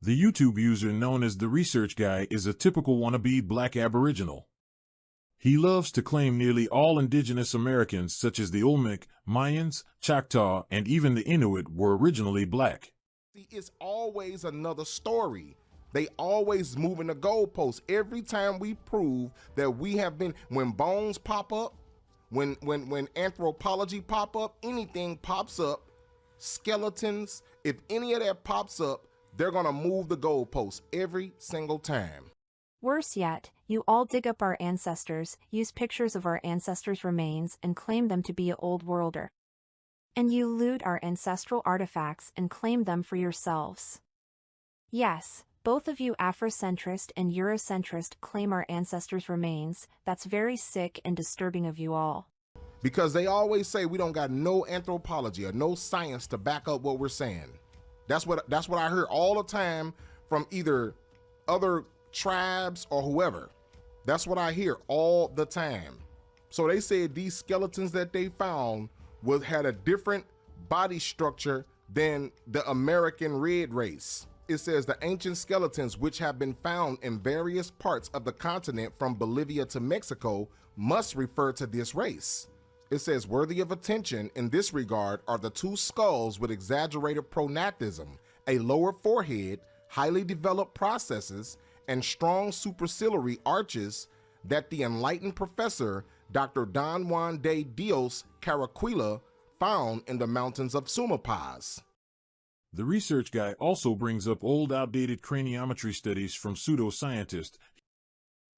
The YouTube user known as the Research Guy is a typical wannabe Black Aboriginal. He loves to claim nearly all indigenous Americans such as the Olmec, Mayans, Choctaw, and even the Inuit were originally black. See, it's always another story. They always moving the goalposts. Every time we prove that we have been, when bones pop up, when anthropology pop up, anything pops up, skeletons, if any of that pops up, they're gonna move the goalposts every single time. Worse yet, you all dig up our ancestors, use pictures of our ancestors' remains and claim them to be an old worlder. And you loot our ancestral artifacts and claim them for yourselves. Yes, both of you Afrocentrist and Eurocentrist claim our ancestors' remains. That's very sick and disturbing of you all. Because they always say we don't got no anthropology or no science to back up what we're saying. That's what I hear all the time from either other tribes or whoever. That's what I hear all the time. So they said these skeletons that they found had a different body structure than the American red race. It says the ancient skeletons which have been found in various parts of the continent from Bolivia to Mexico must refer to this race. It says worthy of attention in this regard are the two skulls with exaggerated prognathism, a lower forehead, highly developed processes, and strong superciliary arches that the enlightened professor Dr. Don Juan de Dios Caraquila found in the mountains of Sumapaz. The Research Guy also brings up old outdated craniometry studies from pseudoscientists.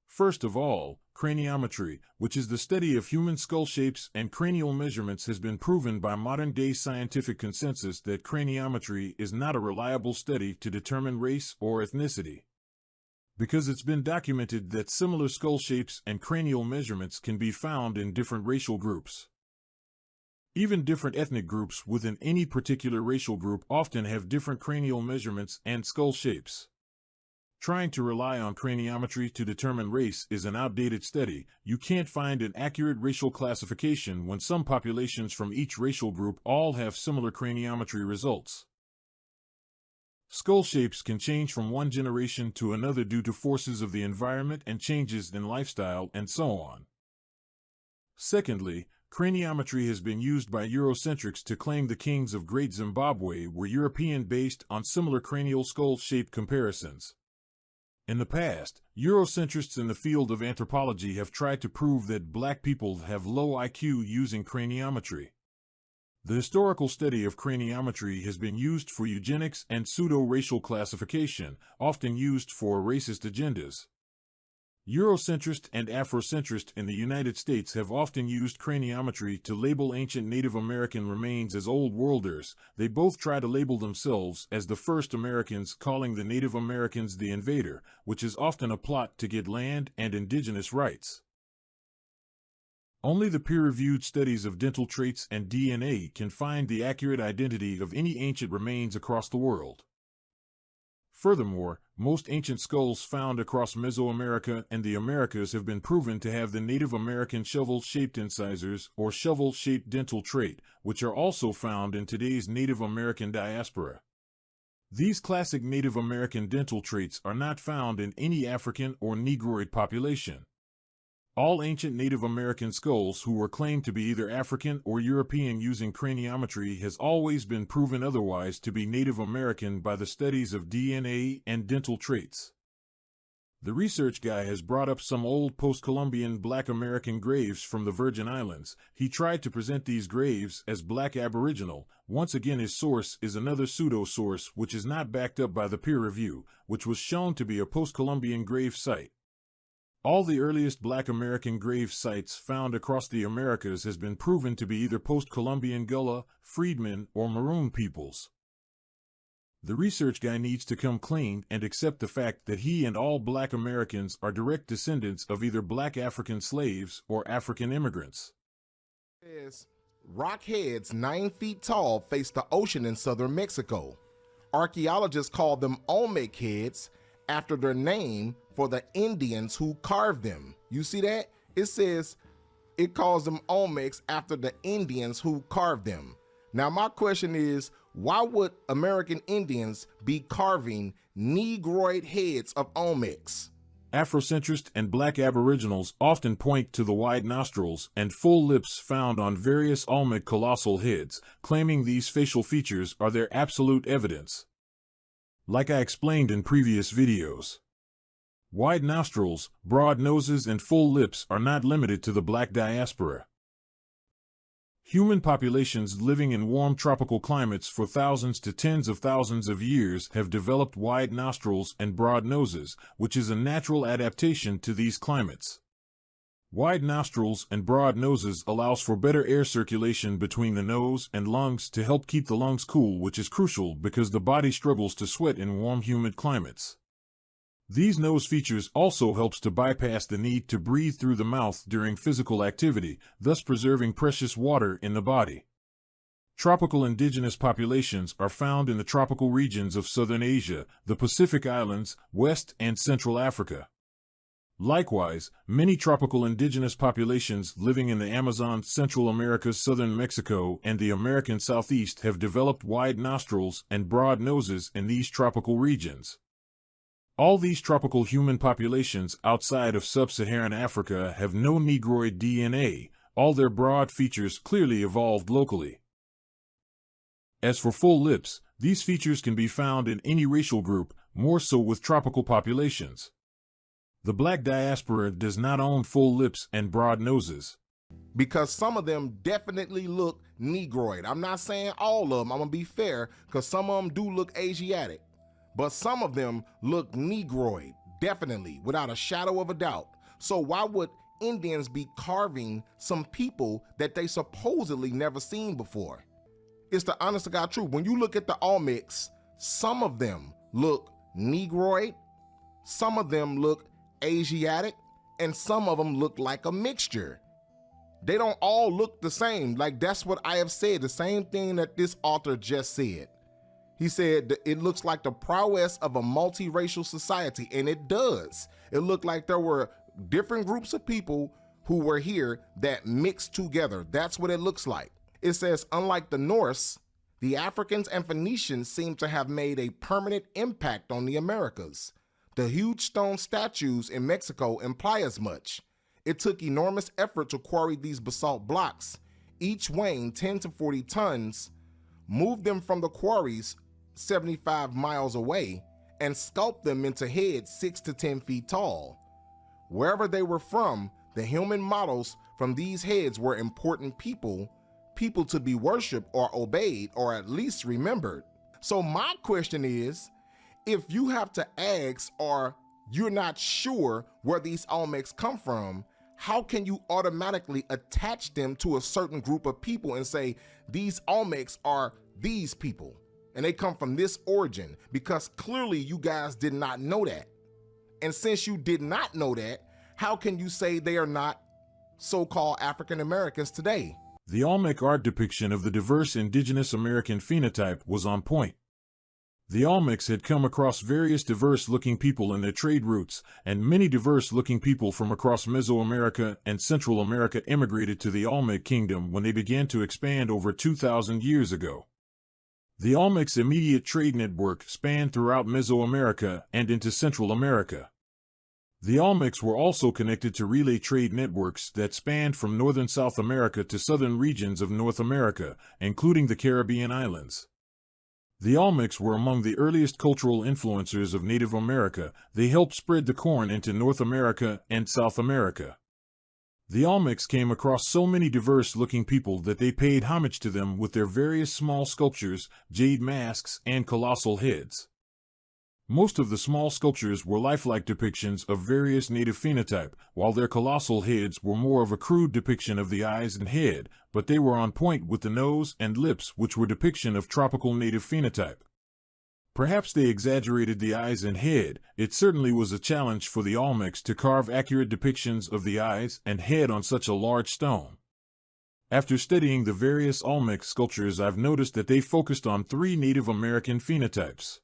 First of all, craniometry, which is the study of human skull shapes and cranial measurements, has been proven by modern-day scientific consensus that craniometry is not a reliable study to determine race or ethnicity. Because it's been documented that similar skull shapes and cranial measurements can be found in different racial groups. Even different ethnic groups within any particular racial group often have different cranial measurements and skull shapes. Trying to rely on craniometry to determine race is an outdated study. You can't find an accurate racial classification when some populations from each racial group all have similar craniometry results. Skull shapes can change from one generation to another due to forces of the environment and changes in lifestyle and so on. Secondly, craniometry has been used by Eurocentrics to claim the kings of Great Zimbabwe were European based on similar cranial skull shape comparisons. In the past, Eurocentrists in the field of anthropology have tried to prove that black people have low IQ using craniometry. The historical study of craniometry has been used for eugenics and pseudo-racial classification, often used for racist agendas. Eurocentrists and Afrocentrists in the United States have often used craniometry to label ancient Native American remains as Old Worlders. They both try to label themselves as the first Americans, calling the Native Americans the invader, which is often a plot to get land and indigenous rights. Only the peer-reviewed studies of dental traits and DNA can find the accurate identity of any ancient remains across the world. Furthermore, most ancient skulls found across Mesoamerica and the Americas have been proven to have the Native American shovel-shaped incisors or shovel-shaped dental trait, which are also found in today's Native American diaspora. These classic Native American dental traits are not found in any African or Negroid population. All ancient Native American skulls who were claimed to be either African or European using craniometry has always been proven otherwise to be Native American by the studies of DNA and dental traits. The Research Guy has brought up some old post-Columbian Black American graves from the Virgin Islands. He tried to present these graves as Black Aboriginal. Once again, his source is another pseudo-source which is not backed up by the peer review, which was shown to be a post-Columbian grave site. All the earliest Black American grave sites found across the Americas has been proven to be either post-Columbian Gullah, Freedmen, or Maroon peoples. The Research Guy needs to come clean and accept the fact that he and all Black Americans are direct descendants of either Black African slaves or African immigrants. Rock heads 9 feet tall face the ocean in southern Mexico. Archaeologists call them Olmec heads after their name for the Indians who carved them. You see that? It says it calls them Olmecs after the Indians who carved them. Now, my question is, why would American Indians be carving Negroid heads of Olmecs? Afrocentrists and Black Aboriginals often point to the wide nostrils and full lips found on various Olmec colossal heads, claiming these facial features are their absolute evidence. Like I explained in previous videos, wide nostrils, broad noses, and full lips are not limited to the Black diaspora. Human populations living in warm tropical climates for thousands to tens of thousands of years have developed wide nostrils and broad noses, which is a natural adaptation to these climates. Wide nostrils and broad noses allows for better air circulation between the nose and lungs to help keep the lungs cool, which is crucial because the body struggles to sweat in warm, humid climates. These nose features also helps to bypass the need to breathe through the mouth during physical activity, thus preserving precious water in the body. Tropical indigenous populations are found in the tropical regions of Southern Asia, the Pacific Islands, West and Central Africa. Likewise, many tropical indigenous populations living in the Amazon, Central America, southern Mexico, and the American Southeast have developed wide nostrils and broad noses in these tropical regions. All these tropical human populations outside of sub-Saharan Africa have no Negroid DNA, all their broad features clearly evolved locally. As for full lips, these features can be found in any racial group, more so with tropical populations. The Black diaspora does not own full lips and broad noses, because some of them definitely look Negroid. I'm not saying all of them, I'm gonna be fair, because some of them do look Asiatic. But some of them look Negroid, definitely, without a shadow of a doubt. So why would Indians be carving some people that they supposedly never seen before? It's the honest to God truth. When you look at the Olmecs, some of them look Negroid, some of them look Asiatic, and some of them look like a mixture. They don't all look the same. Like, that's what I have said, the same thing that this author just said. He said it looks like the prowess of a multiracial society, and it does. It looked like there were different groups of people who were here that mixed together. That's what it looks like. It says, unlike the Norse, the Africans and Phoenicians seem to have made a permanent impact on the Americas. The huge stone statues in Mexico imply as much. It took enormous effort to quarry these basalt blocks, each weighing 10 to 40 tons, move them from the quarries 75 miles away, and sculpt them into heads 6 to 10 feet tall. Wherever they were from, the human models from these heads were important people to be worshipped or obeyed or at least remembered. So my question is, if you have to ask or you're not sure where these Olmecs come from, how can you automatically attach them to a certain group of people and say these Olmecs are these people and they come from this origin? Because clearly you guys did not know that. And since you did not know that, how can you say they are not so-called African Americans today? The Olmec art depiction of the diverse indigenous American phenotype was on point. The Olmecs had come across various diverse-looking people in their trade routes, and many diverse-looking people from across Mesoamerica and Central America immigrated to the Olmec kingdom when they began to expand over 2,000 years ago. The Olmec's immediate trade network spanned throughout Mesoamerica and into Central America. The Olmecs were also connected to relay trade networks that spanned from northern South America to southern regions of North America, including the Caribbean islands. The Olmecs were among the earliest cultural influencers of Native America. They helped spread the corn into North America and South America. The Olmecs came across so many diverse-looking people that they paid homage to them with their various small sculptures, jade masks, and colossal heads. Most of the small sculptures were lifelike depictions of various native phenotype, while their colossal heads were more of a crude depiction of the eyes and head, but they were on point with the nose and lips, which were depiction of tropical native phenotype. Perhaps they exaggerated the eyes and head. It certainly was a challenge for the Olmecs to carve accurate depictions of the eyes and head on such a large stone. After studying the various Olmec sculptures, I've noticed that they focused on 3 Native American phenotypes.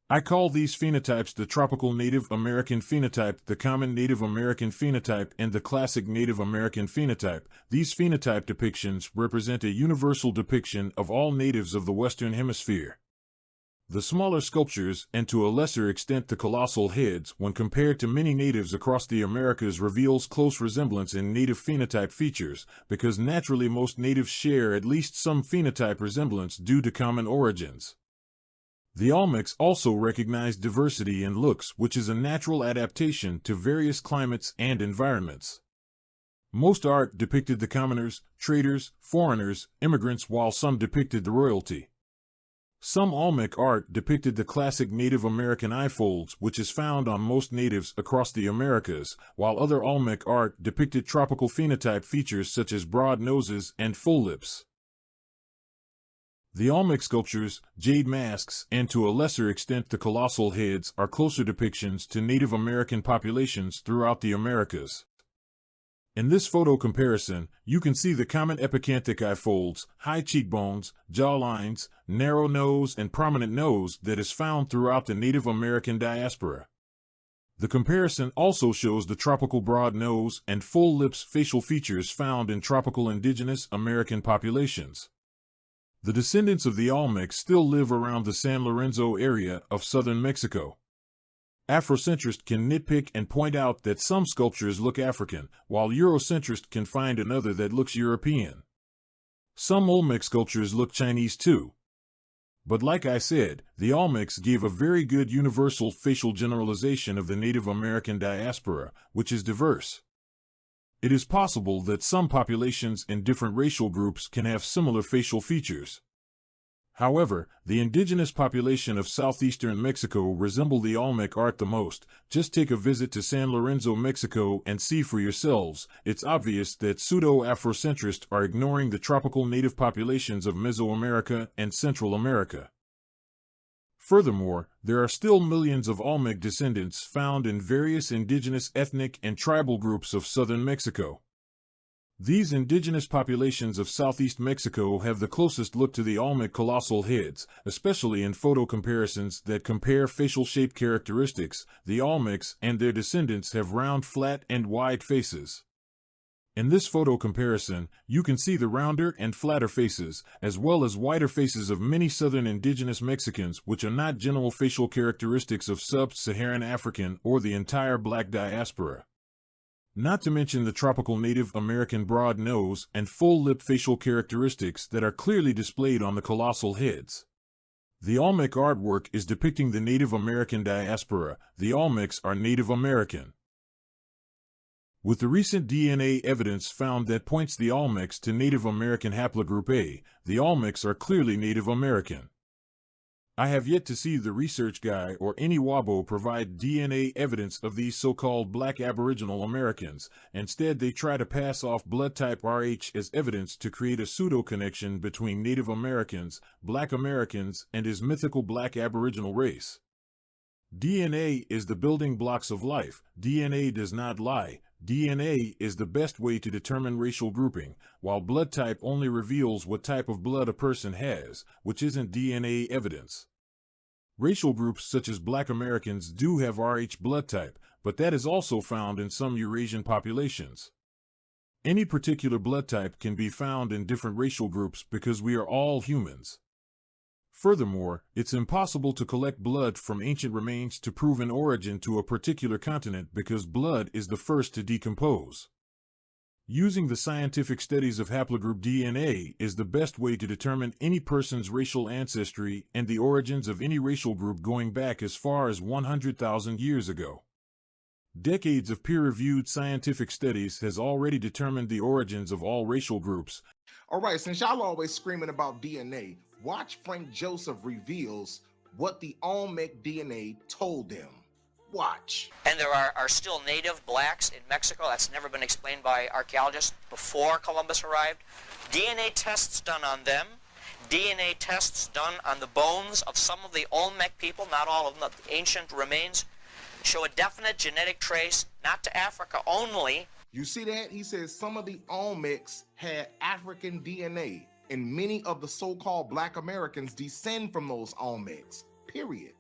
I call these phenotypes the tropical Native American phenotype, the common Native American phenotype, and the classic Native American phenotype. These phenotype depictions represent a universal depiction of all natives of the Western Hemisphere. The smaller sculptures, and to a lesser extent the colossal heads, when compared to many natives across the Americas, reveals close resemblance in native phenotype features, because naturally most natives share at least some phenotype resemblance due to common origins. The Olmecs also recognize diversity in looks, which is a natural adaptation to various climates and environments. Most art depicted the commoners, traders, foreigners, immigrants, while some depicted the royalty. Some Olmec art depicted the classic Native American eye folds, which is found on most natives across the Americas, while other Olmec art depicted tropical phenotype features such as broad noses and full lips. The Olmec sculptures, jade masks, and to a lesser extent the colossal heads are closer depictions to Native American populations throughout the Americas. In this photo comparison, you can see the common epicanthic eye folds, high cheekbones, jaw lines, narrow nose, and prominent nose that is found throughout the Native American diaspora. The comparison also shows the tropical broad nose and full lips facial features found in tropical indigenous American populations. The descendants of the Olmecs still live around the San Lorenzo area of southern Mexico. Afrocentrists can nitpick and point out that some sculptures look African, while Eurocentrists can find another that looks European. Some Olmec sculptures look Chinese too. But like I said, the Olmecs gave a very good universal facial generalization of the Native American diaspora, which is diverse. It is possible that some populations in different racial groups can have similar facial features. However, the indigenous population of southeastern Mexico resemble the Olmec art the most. Just take a visit to San Lorenzo, Mexico and see for yourselves. It's obvious that pseudo-Afrocentrists are ignoring the tropical native populations of Mesoamerica and Central America. Furthermore, there are still millions of Olmec descendants found in various indigenous ethnic and tribal groups of southern Mexico. These indigenous populations of southeast Mexico have the closest look to the Olmec colossal heads, especially in photo comparisons that compare facial shape characteristics. The Olmecs and their descendants have round, flat, and wide faces. In this photo comparison, you can see the rounder and flatter faces, as well as wider faces of many southern indigenous Mexicans, which are not general facial characteristics of sub-Saharan African or the entire Black diaspora. Not to mention the tropical Native American broad nose and full lip facial characteristics that are clearly displayed on the colossal heads. The Olmec artwork is depicting the Native American diaspora. The Olmecs are Native American. With the recent DNA evidence found that points the Olmecs to Native American haplogroup A, the Olmecs are clearly Native American. I have yet to see the research guy or any Wabo provide DNA evidence of these so-called Black Aboriginal Americans. Instead, they try to pass off blood type Rh as evidence to create a pseudo-connection between Native Americans, Black Americans, and his mythical Black Aboriginal race. DNA is the building blocks of life. DNA does not lie. DNA is the best way to determine racial grouping, while blood type only reveals what type of blood a person has, which isn't DNA evidence. Racial groups such as Black Americans do have Rh blood type, but that is also found in some Eurasian populations. Any particular blood type can be found in different racial groups because we are all humans. Furthermore, it's impossible to collect blood from ancient remains to prove an origin to a particular continent because blood is the first to decompose. Using the scientific studies of haplogroup DNA is the best way to determine any person's racial ancestry and the origins of any racial group going back as far as 100,000 years ago. Decades of peer-reviewed scientific studies has already determined the origins of all racial groups. All right, since y'all always screaming about DNA, watch Frank Joseph reveals what the Olmec DNA told them. Watch. And there are still native blacks in Mexico. That's never been explained by archaeologists before Columbus arrived. DNA tests done on them. DNA tests done on the bones of some of the Olmec people, not all of them, the ancient remains, show a definite genetic trace, not to Africa only. You see that? He says some of the Olmecs had African DNA, and many of the so-called Black Americans descend from those Olmecs, period.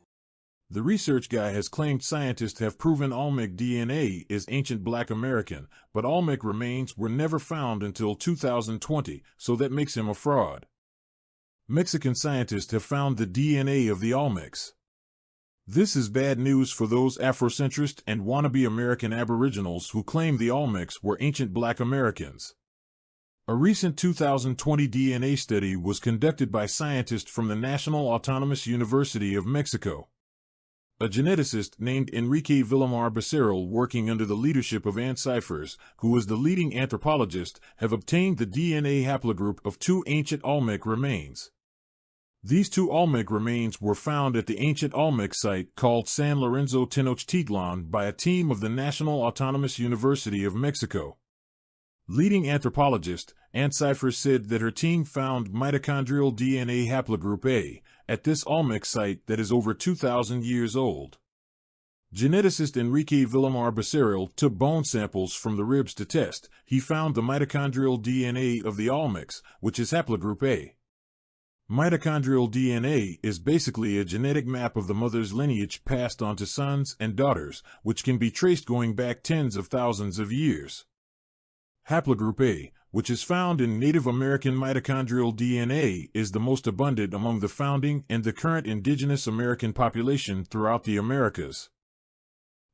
The research guy has claimed scientists have proven Olmec DNA is ancient Black American, but Olmec remains were never found until 2020, so that makes him a fraud. Mexican scientists have found the DNA of the Olmecs. This is bad news for those Afrocentrist and wannabe American Aboriginals who claim the Olmecs were ancient Black Americans. A recent 2020 DNA study was conducted by scientists from the National Autonomous University of Mexico. A geneticist named Enrique Villamar Becerril, working under the leadership of Ann Cyphers, who is the leading anthropologist, have obtained the DNA haplogroup of 2 ancient Olmec remains. These 2 Olmec remains were found at the ancient Olmec site called San Lorenzo Tenochtitlan by a team of the National Autonomous University of Mexico. Leading anthropologist, Ann Cyphers said that her team found mitochondrial DNA haplogroup A at this Olmec site that is over 2,000 years old. Geneticist Enrique Villamar Becerril took bone samples from the ribs to test. He found the mitochondrial DNA of the Olmecs, which is haplogroup A. Mitochondrial DNA is basically a genetic map of the mother's lineage passed on to sons and daughters, which can be traced going back tens of thousands of years. Haplogroup A, which is found in Native American mitochondrial DNA, is the most abundant among the founding and the current indigenous American population throughout the Americas.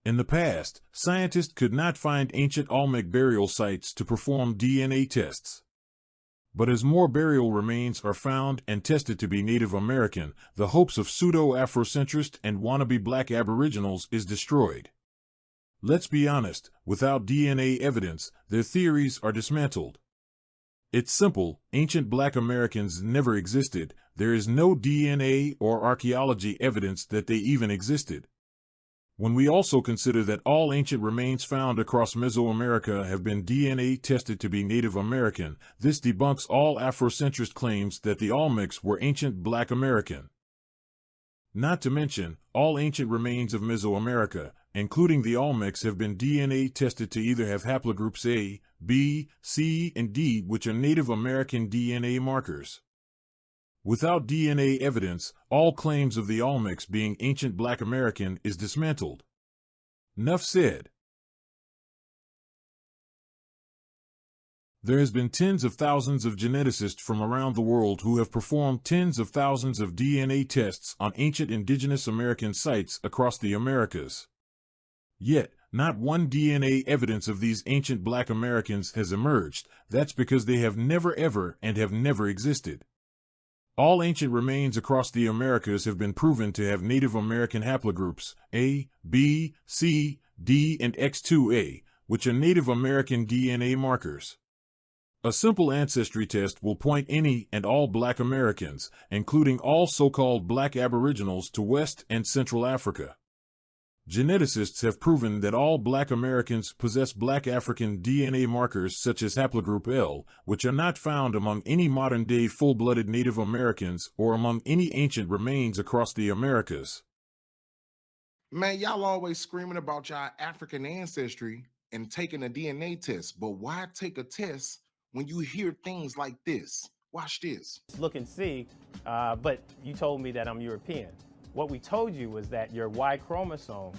In the past, scientists could not find ancient Olmec burial sites to perform DNA tests. But as more burial remains are found and tested to be Native American, the hopes of pseudo-Afrocentrist and wannabe Black Aboriginals is destroyed. Let's be honest, without DNA evidence, their theories are dismantled. It's simple, ancient Black Americans never existed. There is no DNA or archaeology evidence that they even existed. When we also consider that all ancient remains found across Mesoamerica have been DNA tested to be Native American, this debunks all Afrocentrist claims that the Olmecs were ancient Black American. Not to mention, all ancient remains of Mesoamerica, including the Olmecs, have been DNA tested to either have haplogroups A, B, C, and D, which are Native American DNA markers. Without DNA evidence, all claims of the Olmecs being ancient Black American is dismantled. Nuff said. There has been tens of thousands of geneticists from around the world who have performed tens of thousands of DNA tests on ancient indigenous American sites across the Americas. Yet, not one DNA evidence of these ancient Black Americans has emerged. That's because they have never ever and have never existed. All ancient remains across the Americas have been proven to have Native American haplogroups A, B, C, D, and X2A, which are Native American DNA markers. A simple ancestry test will point any and all Black Americans, including all so-called Black Aboriginals, to West and Central Africa. Geneticists have proven that all Black Americans possess Black African DNA markers such as haplogroup L, which are not found among any modern-day full-blooded Native Americans or among any ancient remains across the Americas. Man, y'all always screaming about y'all African ancestry and taking a DNA test, but why take a test when you hear things like this? Watch this. Look and see, but you told me that I'm European. What we told you was that your Y chromosome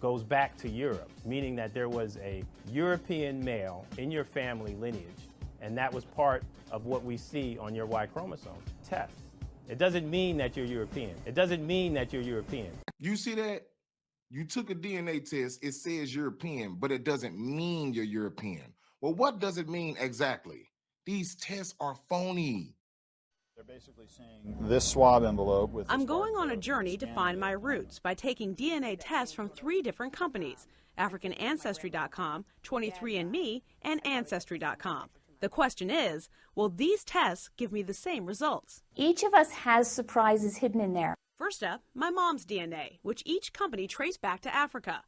goes back to Europe, meaning that there was a European male in your family lineage, and that was part of what we see on your Y chromosome test. It doesn't mean that you're European. It doesn't mean that you're European. You see that? You took a DNA test, it says European, but it doesn't mean you're European. Well, what does it mean exactly? These tests are phony. They're basically saying this swab envelope with... I'm going on a journey to find my roots by taking DNA tests from 3 different companies, AfricanAncestry.com, 23andMe, and Ancestry.com. The question is, will these tests give me the same results? Each of us has surprises hidden in there. First up, my mom's DNA, which each company traced back to Africa.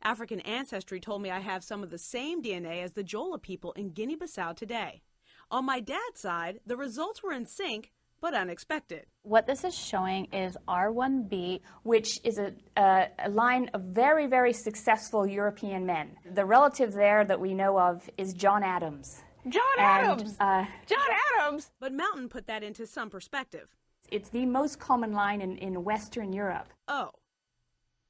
African Ancestry told me I have some of the same DNA as the Jola people in Guinea-Bissau today. On my dad's side, the results were in sync, but unexpected. What this is showing is R1b, which is a line of very, very successful European men. The relative there that we know of is John Adams. John Adams! John Adams! But Mountain put that into some perspective. It's the most common line in Western Europe. Oh,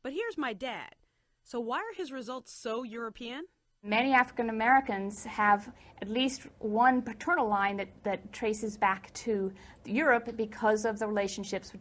But here's my dad. So why are his results so European? Many African Americans have at least one paternal line that traces back to Europe because of the relationships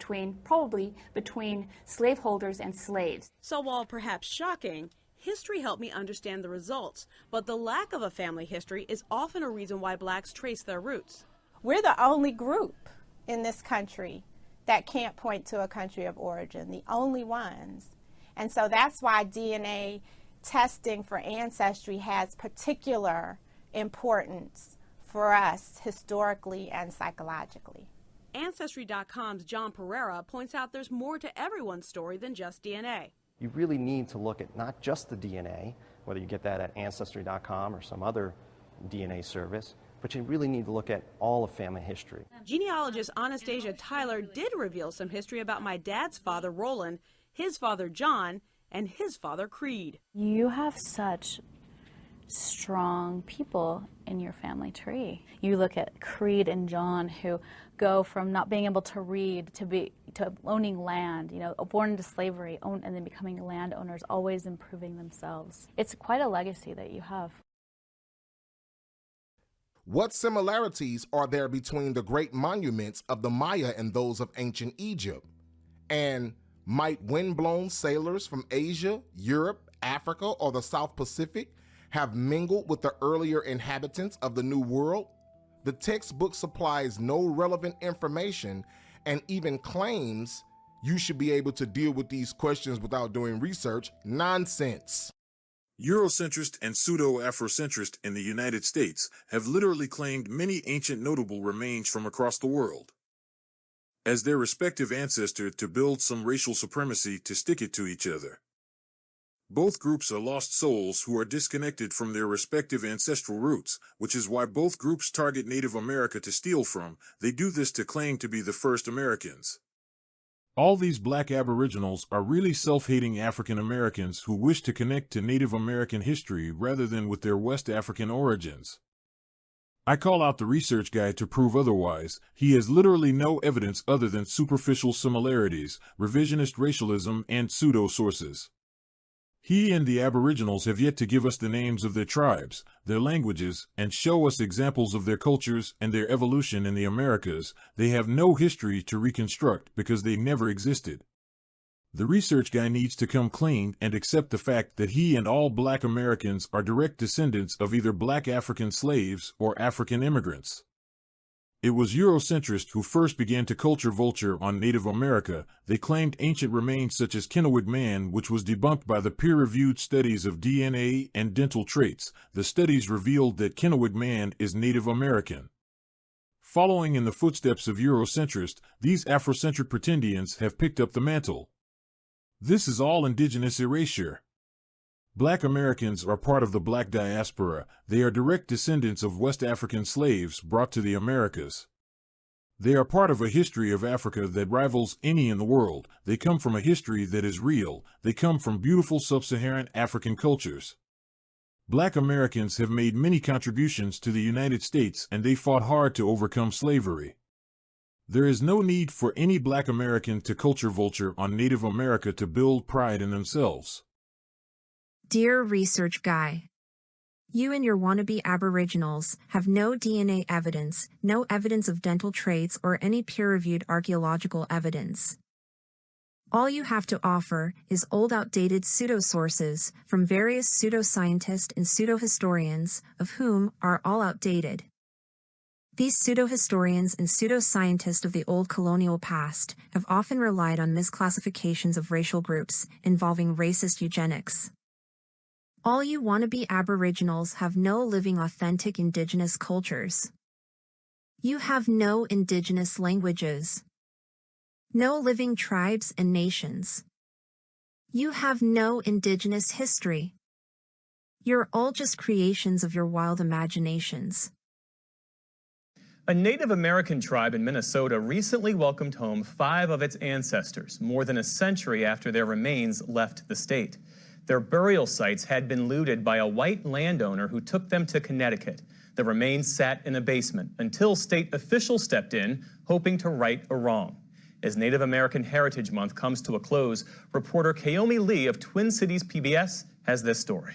probably between slaveholders and slaves. So while perhaps shocking, history helped me understand the results, but the lack of a family history is often a reason why blacks trace their roots. We're the only group in this country that can't point to a country of origin, the only ones. And so that's why DNA testing for ancestry has particular importance for us historically and psychologically. Ancestry.com's John Pereira points out there's more to everyone's story than just DNA. You really need to look at not just the DNA, whether you get that at Ancestry.com or some other DNA service, but you really need to look at all of family history. Genealogist Anastasia Tyler did reveal some history about my dad's father, Roland, his father, John, and his father, Creed. You have such strong people in your family tree. You look at Creed and John, who go from not being able to read to owning land, born into slavery, and then becoming landowners, always improving themselves. It's quite a legacy that you have. What similarities are there between the great monuments of the Maya and those of ancient Egypt? And might windblown sailors from Asia, Europe, Africa, or the South Pacific have mingled with the earlier inhabitants of the New World? The textbook supplies no relevant information and even claims you should be able to deal with these questions without doing research. Nonsense. Eurocentrist and pseudo-Afrocentrist in the United States have literally claimed many ancient notable remains from across the world as their respective ancestor to build some racial supremacy to stick it to each other. Both groups are lost souls who are disconnected from their respective ancestral roots, which is why both groups target Native America to steal from. They do this to claim to be the first Americans. All these Black Aboriginals are really self-hating African Americans who wish to connect to Native American history rather than with their West African origins. I call out the research guy to prove otherwise. He has literally no evidence other than superficial similarities, revisionist racialism, and pseudo-sources. He and the Aboriginals have yet to give us the names of their tribes, their languages, and show us examples of their cultures and their evolution in the Americas. They have no history to reconstruct because they never existed. The research guy needs to come clean and accept the fact that he and all Black Americans are direct descendants of either Black African slaves or African immigrants. It was Eurocentrists who first began to culture Vulture on Native America. They claimed ancient remains such as Kennewick Man, which was debunked by the peer-reviewed studies of DNA and dental traits. The studies revealed that Kennewick Man is Native American. Following in the footsteps of Eurocentrists, these Afrocentric pretendians have picked up the mantle. This is all indigenous erasure. Black Americans are part of the Black diaspora. They are direct descendants of West African slaves brought to the Americas. They are part of a history of Africa that rivals any in the world. They come from a history that is real. They come from beautiful sub-Saharan African cultures. Black Americans have made many contributions to the United States, and they fought hard to overcome slavery. There is no need for any Black American to culture Vulture on Native America to build pride in themselves. Dear Research Guy, you and your wannabe Aboriginals have no DNA evidence, no evidence of dental traits, or any peer-reviewed archaeological evidence. All you have to offer is old outdated pseudo-sources from various pseudo-scientists and pseudo-historians, of whom are all outdated. These pseudo-historians and pseudo-scientists of the old colonial past have often relied on misclassifications of racial groups involving racist eugenics. All you wannabe Aboriginals have no living authentic indigenous cultures. You have no indigenous languages. No living tribes and nations. You have no indigenous history. You're all just creations of your wild imaginations. A Native American tribe in Minnesota recently welcomed home 5 of its ancestors, more than a century after their remains left the state. Their burial sites had been looted by a white landowner who took them to Connecticut. The remains sat in a basement until state officials stepped in, hoping to right a wrong. As Native American Heritage Month comes to a close, reporter Kaomi Lee of Twin Cities PBS has this story.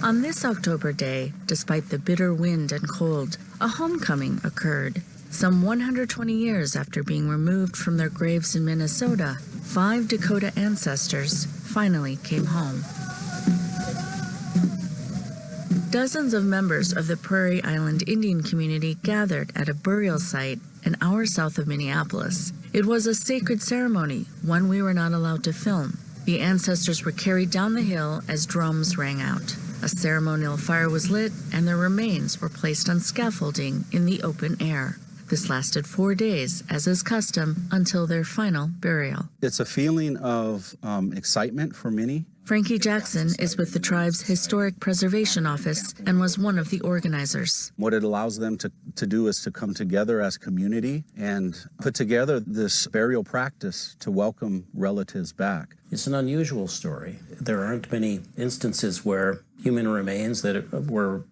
On this October day, despite the bitter wind and cold, a homecoming occurred. Some 120 years after being removed from their graves in Minnesota, 5 Dakota ancestors finally came home. Dozens of members of the Prairie Island Indian community gathered at a burial site an hour south of Minneapolis. It was a sacred ceremony, one we were not allowed to film. The ancestors were carried down the hill as drums rang out. A ceremonial fire was lit, and their remains were placed on scaffolding in the open air. This lasted 4 days, as is custom, until their final burial. It's a feeling of excitement for many. Frankie Jackson is with the tribe's Historic Preservation Office and was one of the organizers. What it allows them to do is to come together as community and put together this burial practice to welcome relatives back. It's an unusual story. There aren't many instances where human remains that were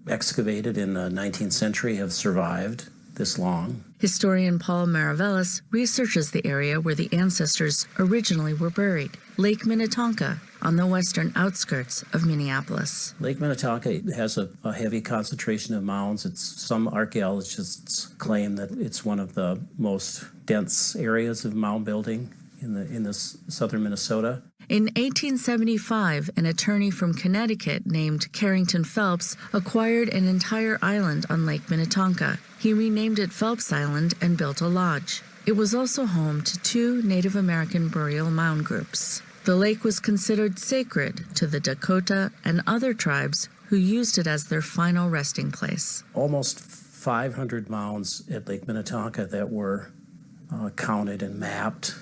excavated in the 19th century have survived this long. Historian Paul Maravellis researches the area where the ancestors originally were buried, Lake Minnetonka, on the western outskirts of Minneapolis. Lake Minnetonka has a heavy concentration of mounds. Some archaeologists claim that it's one of the most dense areas of mound building in southern Minnesota. In 1875, an attorney from Connecticut named Carrington Phelps acquired an entire island on Lake Minnetonka. He renamed it Phelps Island and built a lodge. It was also home to 2 Native American burial mound groups. The lake was considered sacred to the Dakota and other tribes who used it as their final resting place. Almost 500 mounds at Lake Minnetonka that were counted and mapped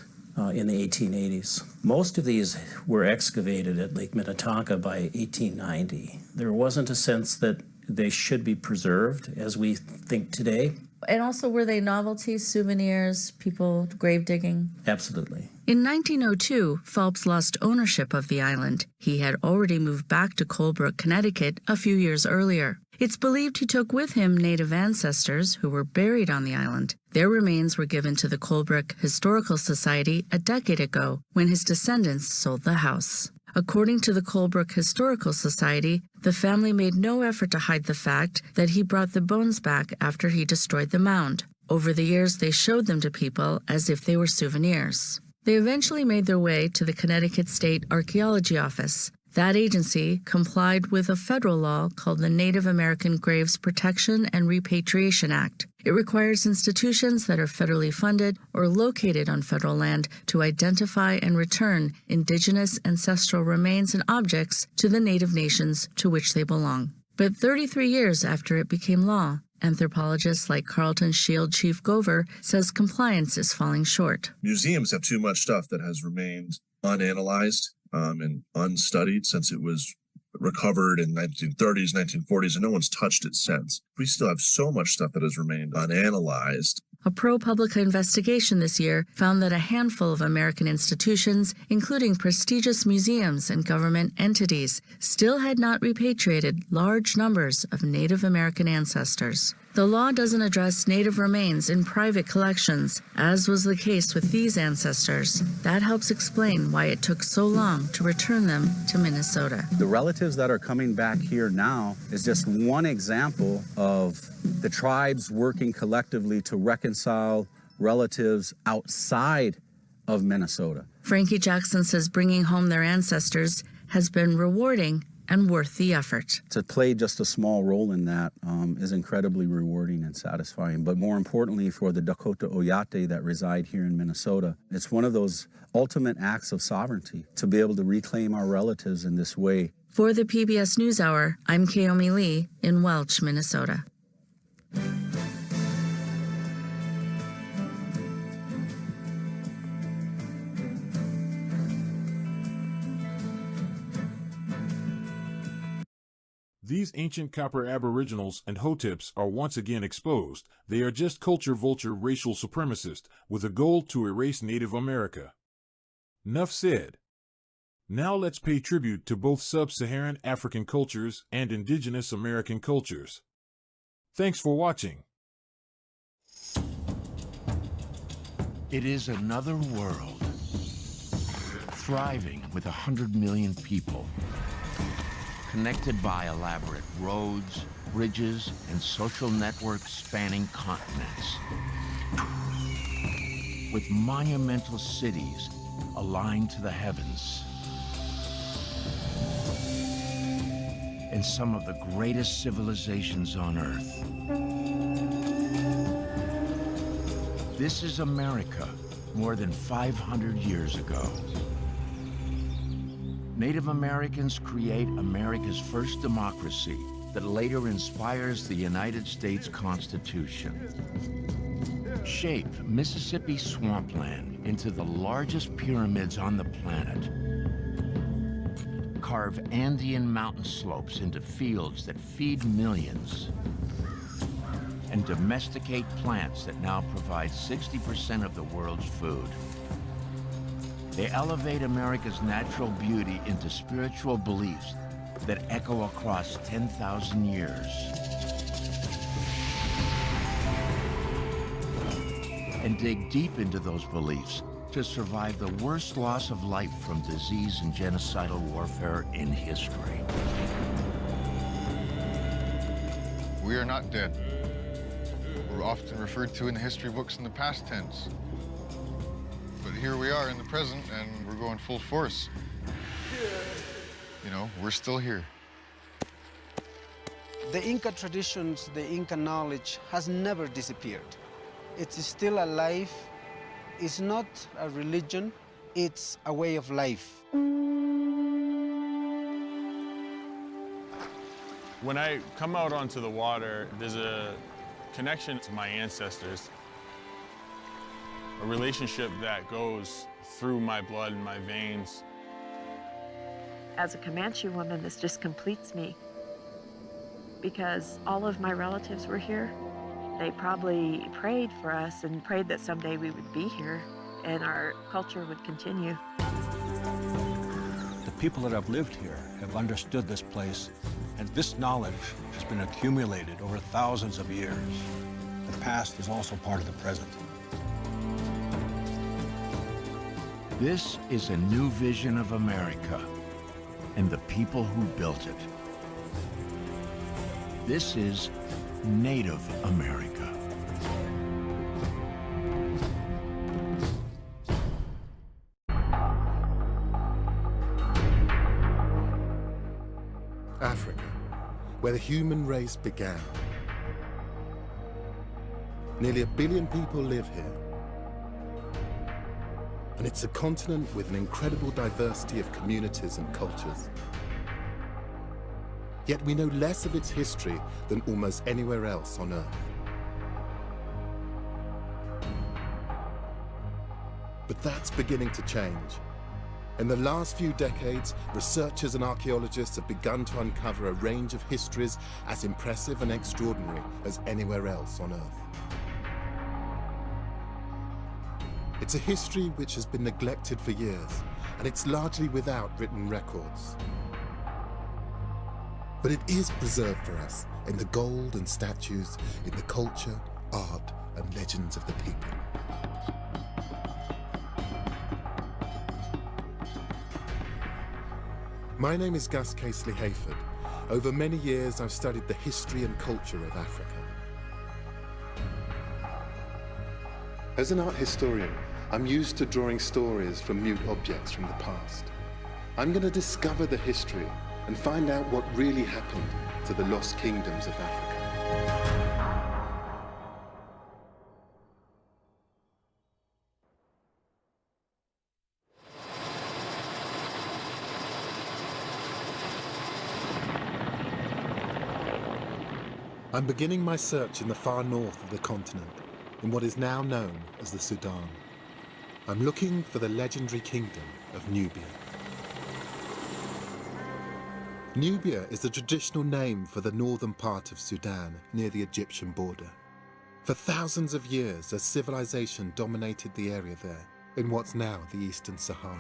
in the 1880s. Most of these were excavated at Lake Minnetonka by 1890. There wasn't a sense that they should be preserved as we think today. And also, were they novelties, souvenirs, people grave digging? Absolutely. In 1902, Phelps lost ownership of the island. He had already moved back to Colebrook, Connecticut a few years earlier. It's believed he took with him Native ancestors who were buried on the island. Their remains were given to the Colebrook Historical Society a decade ago when his descendants sold the house. According to the Colebrook Historical Society, the family made no effort to hide the fact that he brought the bones back after he destroyed the mound. Over the years, they showed them to people as if they were souvenirs. They eventually made their way to the Connecticut State Archeology Office. That agency complied with a federal law called the Native American Graves Protection and Repatriation Act. It requires institutions that are federally funded or located on federal land to identify and return indigenous ancestral remains and objects to the native nations to which they belong. But 33 years after it became law, anthropologists like Carleton Shield Chief Gover says compliance is falling short. Museums have too much stuff that has remained unanalyzed and unstudied since it was recovered in 1930s, 1940s, and no one's touched it since. We still have so much stuff that has remained unanalyzed. A ProPublica investigation this year found that a handful of American institutions, including prestigious museums and government entities, still had not repatriated large numbers of Native American ancestors. The law doesn't address Native remains in private collections, as was the case with these ancestors. That helps explain why it took so long to return them to Minnesota. The relatives that are coming back here now is just one example of the tribes working collectively to reconcile relatives outside of Minnesota. Frankie Jackson says bringing home their ancestors has been rewarding and worth the effort. To play just a small role in that is incredibly rewarding and satisfying. But more importantly, for the Dakota Oyate that reside here in Minnesota, it's one of those ultimate acts of sovereignty to be able to reclaim our relatives in this way. For the PBS NewsHour, I'm Kaomi Lee in Welch, Minnesota. These ancient copper aboriginals and Hoteps are once again exposed. They are just culture vulture racial supremacists with a goal to erase Native America. Nuff said. Now let's pay tribute to both sub-Saharan African cultures and indigenous American cultures. Thanks for watching. It is another world, thriving with 100 million people, connected by elaborate roads, bridges, and social networks spanning continents, with monumental cities aligned to the heavens, and some of the greatest civilizations on Earth. This is America more than 500 years ago. Native Americans create America's first democracy that later inspires the United States Constitution. Shape Mississippi swampland into the largest pyramids on the planet. Carve Andean mountain slopes into fields that feed millions. And domesticate plants that now provide 60% of the world's food. They elevate America's natural beauty into spiritual beliefs that echo across 10,000 years. And dig deep into those beliefs to survive the worst loss of life from disease and genocidal warfare in history. We are not dead. We're often referred to in the history books in the past tense. But here we are in the present, and we're going full force. You know, we're still here. The Inca traditions, the Inca knowledge has never disappeared. It's still alive. It's not a religion, it's a way of life. When I come out onto the water, there's a connection to my ancestors, a relationship that goes through my blood and my veins. As a Comanche woman, this just completes me because all of my relatives were here. They probably prayed for us and prayed that someday we would be here and our culture would continue. The people that have lived here have understood this place, and this knowledge has been accumulated over thousands of years. The past is also part of the present. This is a new vision of America and the people who built it. This is Native America. Africa, where the human race began. Nearly 1 billion people live here. And it's a continent with an incredible diversity of communities and cultures. Yet we know less of its history than almost anywhere else on Earth. But that's beginning to change. In the last few decades, researchers and archaeologists have begun to uncover a range of histories as impressive and extraordinary as anywhere else on Earth. It's a history which has been neglected for years, and it's largely without written records. But it is preserved for us in the gold and statues, in the culture, art, and legends of the people. My name is Gus Casely Hayford. Over many years, I've studied the history and culture of Africa. As an art historian, I'm used to drawing stories from mute objects from the past. I'm going to discover the history and find out what really happened to the lost kingdoms of Africa. I'm beginning my search in the far north of the continent, in what is now known as the Sudan. I'm looking for the legendary kingdom of Nubia. Nubia is the traditional name for the northern part of Sudan, near the Egyptian border. For thousands of years, a civilization dominated the area there, in what's now the Eastern Sahara.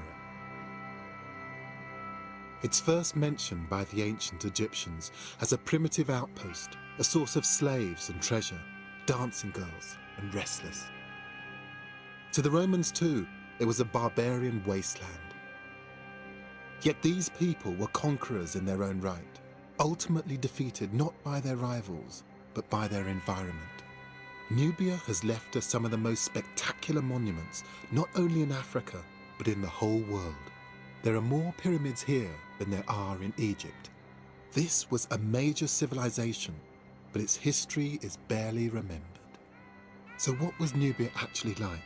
It's first mentioned by the ancient Egyptians as a primitive outpost, a source of slaves and treasure, dancing girls and restless. To the Romans too, it was a barbarian wasteland. Yet these people were conquerors in their own right, ultimately defeated not by their rivals, but by their environment. Nubia has left us some of the most spectacular monuments, not only in Africa, but in the whole world. There are more pyramids here than there are in Egypt. This was a major civilization, but its history is barely remembered. So what was Nubia actually like?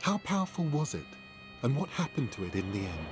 How powerful was it? And what happened to it in the end?